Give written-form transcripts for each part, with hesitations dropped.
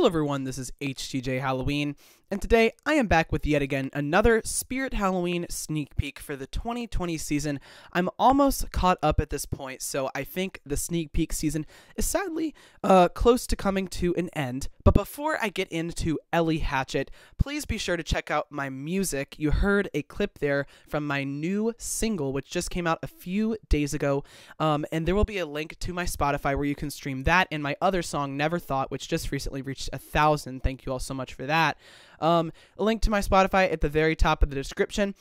Hello everyone, this is HTJ Halloween, and today I am back with yet again another Spirit Halloween sneak peek for the 2020 season. I'm almost caught up at this point, so I think the sneak peek season is sadly close to coming to an end. But before I get into Ellie Hatchet, please be sure to check out my music. You heard a clip there from my new single, which just came out a few days ago, and there will be a link to my Spotify where you can stream that and my other song, Never Thought, which just recently reached 1,000. Thank you all so much for that. A link to my Spotify at the very top of the description,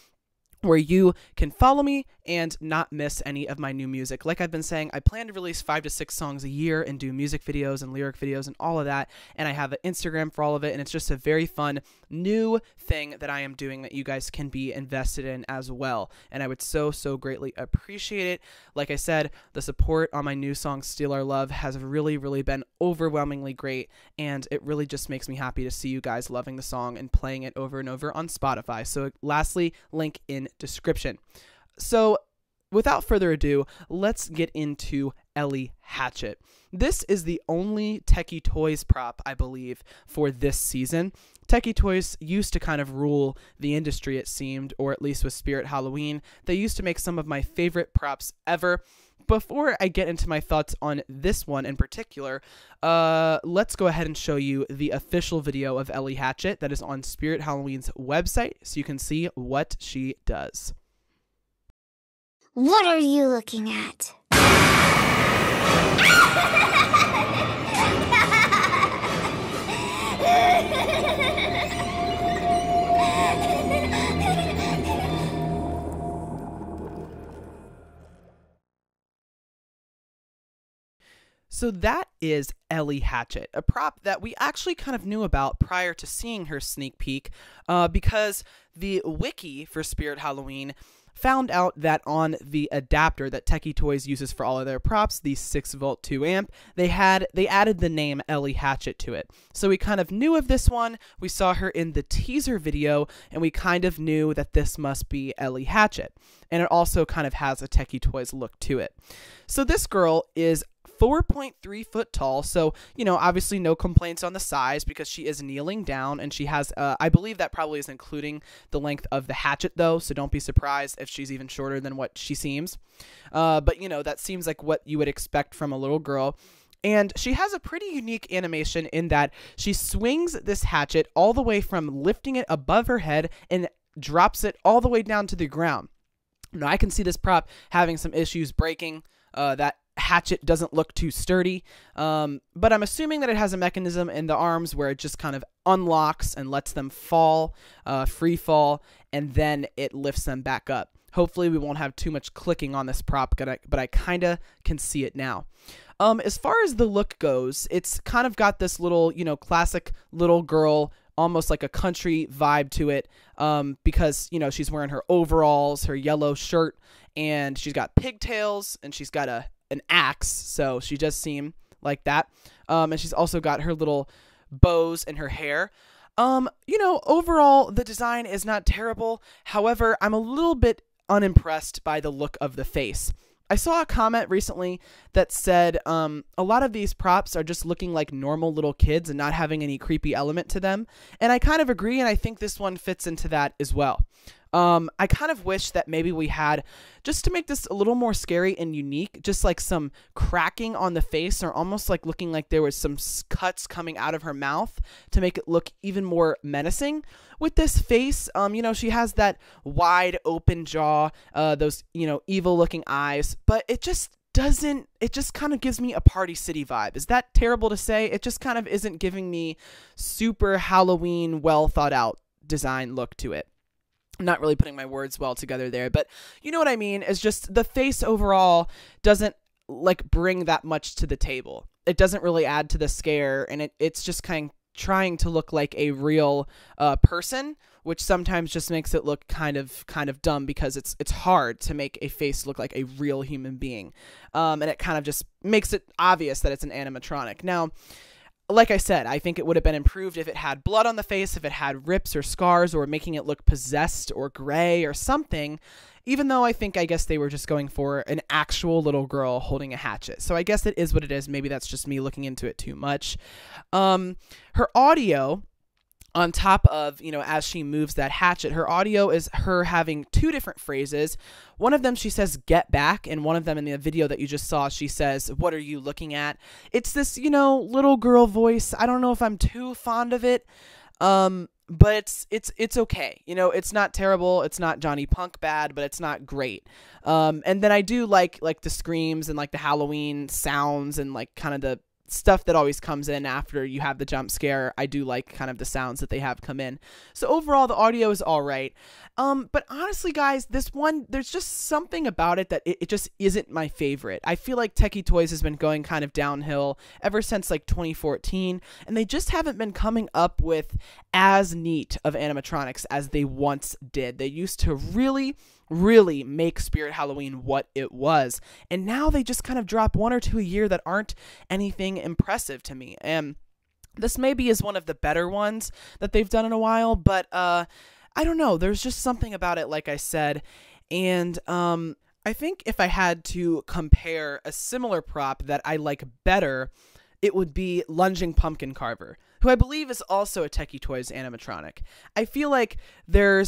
where you can follow me and not miss any of my new music. Like I've been saying, I plan to release 5 to 6 songs a year and do music videos and lyric videos and all of that, and I have an Instagram for all of it, and it's just a very fun new thing that I am doing that you guys can be invested in as well, and I would so greatly appreciate it. Like I said, the support on my new song, Steal Our Love, has really been overwhelmingly great, and it really just makes me happy to see you guys loving the song and playing it over and over on Spotify. So lastly, link in description. So without further ado, let's get into Ellie Hatchet. This is the only Techie Toys prop, I believe, for this season. Techie Toys used to kind of rule the industry, it seemed, or at least with Spirit Halloween. They used to make some of my favorite props ever. Before I get into my thoughts on this one in particular, let's go ahead and show you the official video of Ellie Hatchet that is on Spirit Halloween's website so you can see what she does. What are you looking at? So that is Ellie Hatchet, a prop that we actually kind of knew about prior to seeing her sneak peek, because the wiki for Spirit Halloween found out that on the adapter that Techie Toys uses for all of their props, the 6-volt 2 amp, they added the name Ellie Hatchet to it. So we kind of knew of this one, we saw her in the teaser video, and we kind of knew that this must be Ellie Hatchet. And it also kind of has a Techie Toys look to it. So this girl is 4.3 foot tall, so, you know, obviously no complaints on the size because she is kneeling down, and she has, I believe that probably is including the length of the hatchet, though, so don't be surprised if she's even shorter than what she seems. But, you know, that seems like what you would expect from a little girl. And she has a pretty unique animation in that she swings this hatchet all the way from lifting it above her head and drops it all the way down to the ground. Now, I can see this prop having some issues breaking. That hatchet doesn't look too sturdy, but I'm assuming that it has a mechanism in the arms where it just kind of unlocks and lets them fall, free fall, and then it lifts them back up. Hopefully we won't have too much clicking on this prop, but I kind of can see it now. As far as the look goes, it's kind of got this little, you know, classic little girl, almost like a country vibe to it, because, you know, she's wearing her overalls, her yellow shirt, and she's got pigtails, and she's got an axe, so she does seem like that. And she's also got her little bows in her hair. You know, overall, the design is not terrible. However, I'm a little bit unimpressed by the look of the face. I saw a comment recently that said a lot of these props are just looking like normal little kids and not having any creepy element to them. And I kind of agree, and I think this one fits into that as well. I kind of wish that maybe we had, just to make this a little more scary and unique, just like some cracking on the face, or almost like looking like there was some cuts coming out of her mouth to make it look even more menacing. With this face, you know, she has that wide open jaw, those, you know, evil looking eyes, but it just kind of gives me a Party City vibe. Is that terrible to say? It just kind of isn't giving me super Halloween, well thought out design look to it. I'm not really putting my words well together there, but you know what I mean, is just the face overall doesn't like bring that much to the table. It doesn't really add to the scare, and it's just kind of trying to look like a real person, which sometimes just makes it look kind of dumb, because it's hard to make a face look like a real human being, and it kind of just makes it obvious that it's an animatronic. Now, like I said, I think it would have been improved if it had blood on the face, if it had rips or scars, or making it look possessed or gray or something. even though I guess they were just going for an actual little girl holding a hatchet. So I guess it is what it is. Maybe that's just me looking into it too much. Her audio, on top of, as she moves that hatchet, her audio is her having two different phrases. One of them, she says, "get back." And one of them in the video that you just saw, she says, "What are you looking at?" It's this, little girl voice. I don't know if I'm too fond of it. But it's okay. It's not terrible. It's not Johnny Punk bad, but it's not great. And then I do like the screams and like the Halloween sounds and like kind of the stuff that always comes in after you have the jump scare. I do like kind of the sounds that they have come in. So overall, the audio is all right. But honestly, guys, this one, there's just something about it that it just isn't my favorite. I feel like Techie Toys has been going kind of downhill ever since like 2014, and they just haven't been coming up with as neat of animatronics as they once did. They used to really make Spirit Halloween what it was, and now they just kind of drop one or two a year that aren't anything impressive to me. And this maybe is one of the better ones that they've done in a while, but I don't know, there's just something about it, like I said. And I think if I had to compare a similar prop that I like better, it would be Lunging Pumpkin Carver, who I believe is also a Techie Toys animatronic. I feel like they're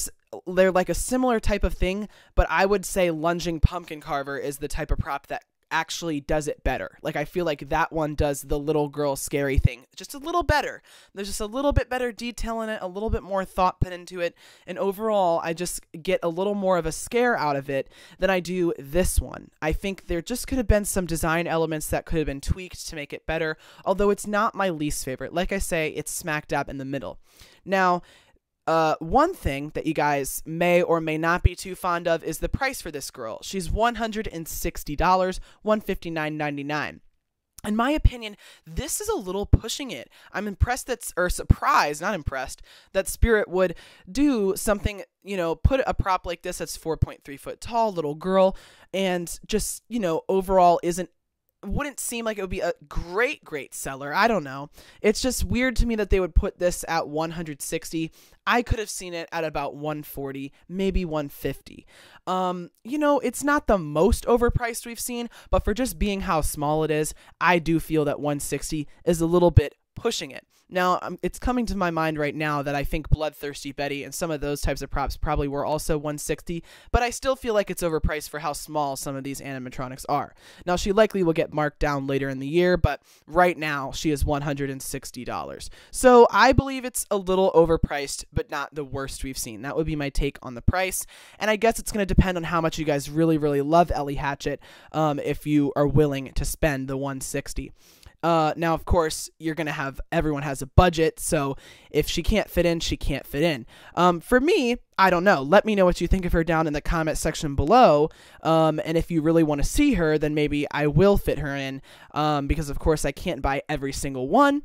like a similar type of thing, but I would say Lunging Pumpkin Carver is the type of prop that actually does it better. Like, I feel like that one does the little girl scary thing just a little better. There's just a little bit better detail in it, a little bit more thought put into it, and overall I just get a little more of a scare out of it than I do this one. I think there just could have been some design elements that could have been tweaked to make it better, although it's not my least favorite. Like I say, it's smack dab in the middle. Now, one thing that you guys may or may not be too fond of is the price for this girl. She's $160, $159.99. In my opinion, this is a little pushing it. I'm surprised, not impressed, that Spirit would do something, put a prop like this that's 4.3 foot tall, little girl, and just, overall wouldn't seem like it would be a great seller. I don't know. It's just weird to me that they would put this at $160. I could have seen it at about $140, maybe $150. It's not the most overpriced we've seen, but for just being how small it is, I do feel that $160 is a little bit pushing it. Now, it's coming to my mind right now that I think Bloodthirsty Betty and some of those types of props probably were also $160, but I still feel like it's overpriced for how small some of these animatronics are. Now, she likely will get marked down later in the year, but right now she is $160. So I believe it's a little overpriced, but not the worst we've seen. That would be my take on the price, and I guess it's going to depend on how much you guys really love Ellie Hatchet, if you are willing to spend the $160. Now, of course, everyone has a budget, so if she can't fit in, she can't fit in. For me, I don't know. Let me know what you think of her down in the comment section below, and if you really want to see her, then maybe I will fit her in, because, of course, I can't buy every single one.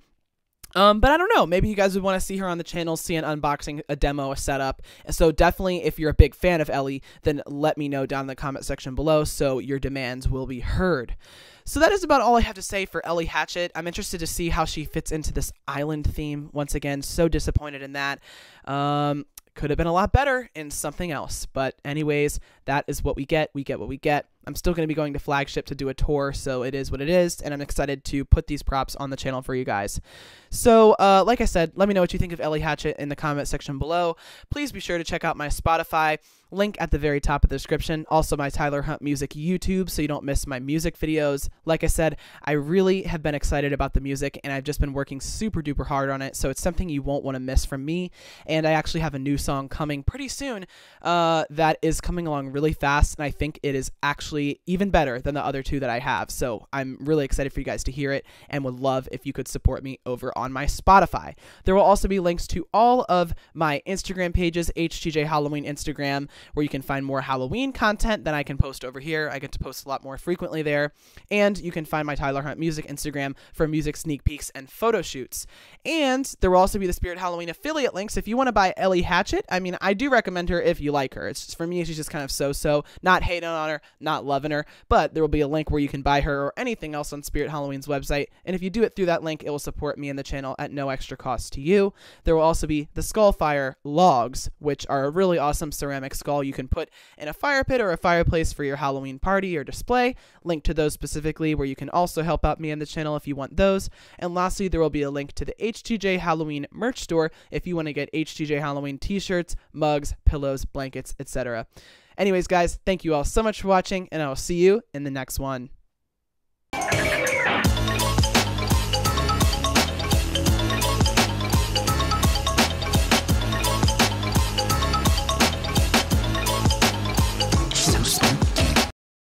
But I don't know, maybe you guys would want to see her on the channel, see an unboxing, a demo, a setup. So definitely, if you're a big fan of Ellie, then let me know down in the comment section below so your demands will be heard. So that is about all I have to say for Ellie Hatchet. I'm interested to see how she fits into this island theme. Once again, so disappointed in that. Could have been a lot better in something else. But anyways, that is what we get. We get what we get. I'm still going to be going to Flagship to do a tour, so it is what it is, and I'm excited to put these props on the channel for you guys. So, like I said, let me know what you think of Ellie Hatchet in the comment section below. Please be sure to check out my Spotify, link at the very top of the description, also my Tyler Hunt Music YouTube, so you don't miss my music videos. Like I said, I really have been excited about the music, and I've just been working super duper hard on it, so it's something you won't want to miss from me, and I actually have a new song coming pretty soon that is coming along really fast, and I think it is actually even better than the other two that I have. So I'm really excited for you guys to hear it and would love if you could support me over on my Spotify. There will also be links to all of my Instagram pages, HTJ Halloween Instagram, where you can find more Halloween content than I can post over here. I get to post a lot more frequently there. And you can find my Tyler Hunt Music Instagram for music sneak peeks and photo shoots. And there will also be the Spirit Halloween affiliate links if you want to buy Ellie Hatchet. I mean, I do recommend her if you like her. It's just, for me, she's just kind of so-so, not hating on her, not loving her, but there will be a link where you can buy her or anything else on Spirit Halloween's website, and if you do it through that link, it will support me and the channel at no extra cost to you. There will also be the Skullfire logs, which are a really awesome ceramic skull skull you can put in a fire pit or a fireplace for your Halloween party or display. Link to those specifically, where you can also help out me and the channel if you want those. And lastly, there will be a link to the HTJ Halloween merch store if you want to get HTJ Halloween t-shirts, mugs, pillows, blankets, etc. Anyways, guys, thank you all so much for watching, and I will see you in the next one.